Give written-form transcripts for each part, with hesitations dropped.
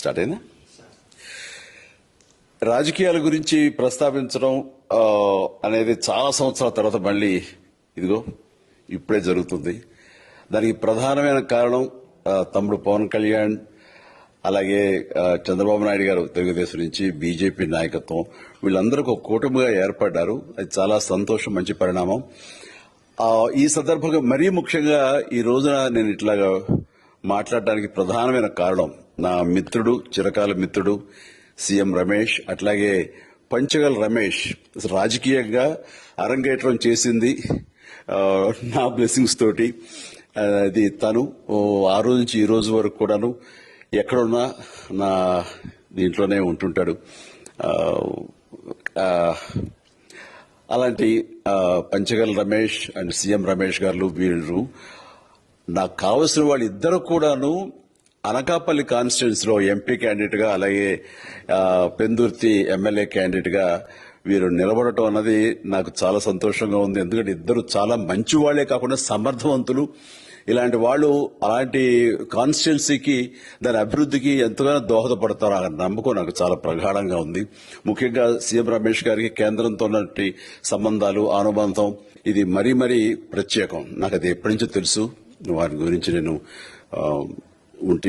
Start అయినా రాజకీయాల గురించి ప్రస్తావించడం అనేది చాలా సంవత్సరాల తర్వాత మళ్ళీ ఇదిగో ఇప్పుడే జరుగుతుంది. దానికి ప్రధానమైన కారణం తమ్ముడు పవన్ కళ్యాణ్, అలాగే చంద్రబాబు నాయుడు గారు తెలుగుదేశం నుంచి, బీజేపీ నాయకత్వం వీళ్ళందరూ ఒక కూటమిగా ఏర్పడ్డారు. అది చాలా సంతోషం, మంచి పరిణామం. ఈ సందర్భంగా మరీ ముఖ్యంగా ఈ రోజున నేను ఇట్లాగా మాట్లాడడానికి ప్రధానమైన కారణం నా మిత్రుడు, చిరకాల మిత్రుడు సీఎం రమేష్, అట్లాగే పంచగల్ రమేష్ రాజకీయంగా అరంగేట్రం చేసింది నా బ్లెస్సింగ్స్ తోటి. అది తను ఆ రోజు నుంచి ఈ రోజు వరకు కూడాను ఎక్కడున్నా నా దీంట్లోనే ఉంటుంటాడు. అలాంటి పంచగల్ రమేష్ అండ్ సీఎం రమేష్ గారు వీళ్ళు నాకు కావలసిన వాళ్ళు ఇద్దరు కూడాను అనకాపల్లి కాన్స్టిట్యున్సీలో ఎంపీ క్యాండిడేట్ గా, అలాగే పెందుర్తి ఎమ్మెల్యే క్యాండిడేట్ గా వీరు నిలబడటం అన్నది నాకు చాలా సంతోషంగా ఉంది. ఎందుకంటే ఇద్దరు చాలా మంచి వాళ్లే కాకుండా సమర్థవంతులు. ఇలాంటి వాళ్ళు అలాంటి కాన్స్టిట్యున్సీకి, దాని అభివృద్ధికి ఎంతగానో దోహదపడతారు అనే నమ్మకం నాకు చాలా ప్రగాఢంగా ఉంది. ముఖ్యంగా సీఎం రమేష్ గారికి కేంద్రంతో ఉన్నటువంటి సంబంధాలు, అనుబంధం ఇది మరీ మరీ ప్రత్యేకం. నాకు అది ఎప్పటి నుంచో తెలుసు. వారి గురించి నేను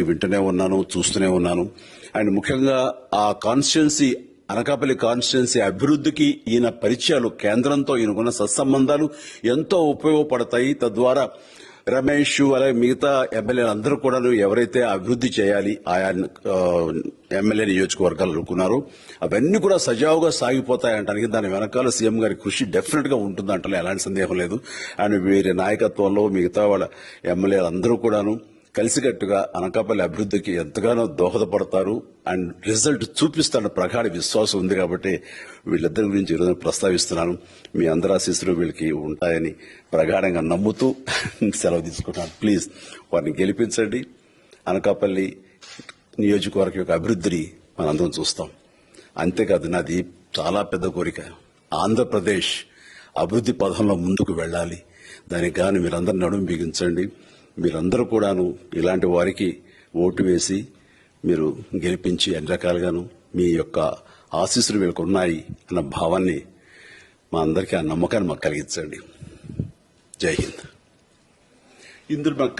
వింటూనే ఉన్నాను, చూస్తూనే ఉన్నాను. అండ్ ముఖ్యంగా ఆ కాన్స్టిట్యున్సీ, అనకాపల్లి కాన్స్టిట్యున్సీ అభివృద్ధికి ఈయన పరిచయాలు, కేంద్రంతో ఈయనకున్న సత్సంబంధాలు ఎంతో ఉపయోగపడతాయి. తద్వారా రమేష్ అలాగే మిగతా ఎమ్మెల్యేలు అందరూ కూడా ఎవరైతే అభివృద్ధి చేయాలి ఆయా ఎమ్మెల్యే నియోజకవర్గాలు అనుకున్నారో అవన్నీ కూడా సజావుగా సాగిపోతాయంటానికి దాని వెనకాల సీఎం గారి కృషి డెఫినెట్ గా ఉంటుందంటే ఎలాంటి సందేహం లేదు. అండ్ వీరి నాయకత్వంలో మిగతా వాళ్ళ ఎమ్మెల్యేలు అందరూ కూడాను కలిసికట్టుగా అనకాపల్లి అభివృద్ధికి ఎంతగానో దోహదపడతారు అండ్ రిజల్ట్ చూపిస్తారన్న ప్రగాఢ విశ్వాసం ఉంది. కాబట్టి వీళ్ళిద్దరి గురించి ఈరోజు ప్రస్తావిస్తున్నాను. మీ అందరి ఆశీస్సులు వీళ్ళకి ఉంటాయని ప్రగాఢంగా నమ్ముతూ సెలవు తీసుకుంటాను. ప్లీజ్ వారిని గెలిపించండి. అనకాపల్లి నియోజకవర్గం యొక్క అభివృద్ధిని మనందరం చూస్తాం. అంతేకాదు, నాది చాలా పెద్ద కోరిక, ఆంధ్రప్రదేశ్ అభివృద్ధి పథంలో ముందుకు వెళ్ళాలి. దానికి గాను మీరందరూ నడుము బిగించండి. మీరందరూ కూడాను ఇలాంటి వారికి ఓటు వేసి మీరు గెలిపించి అన్ని రకాలుగాను మీ యొక్క ఆశీస్సులు వీళ్ళకు ఉన్నాయి అన్న భావాన్ని మా అందరికీ, ఆ నమ్మకాన్ని మాకు కలిగించండి. జై హింద్. ఇందులో మాకు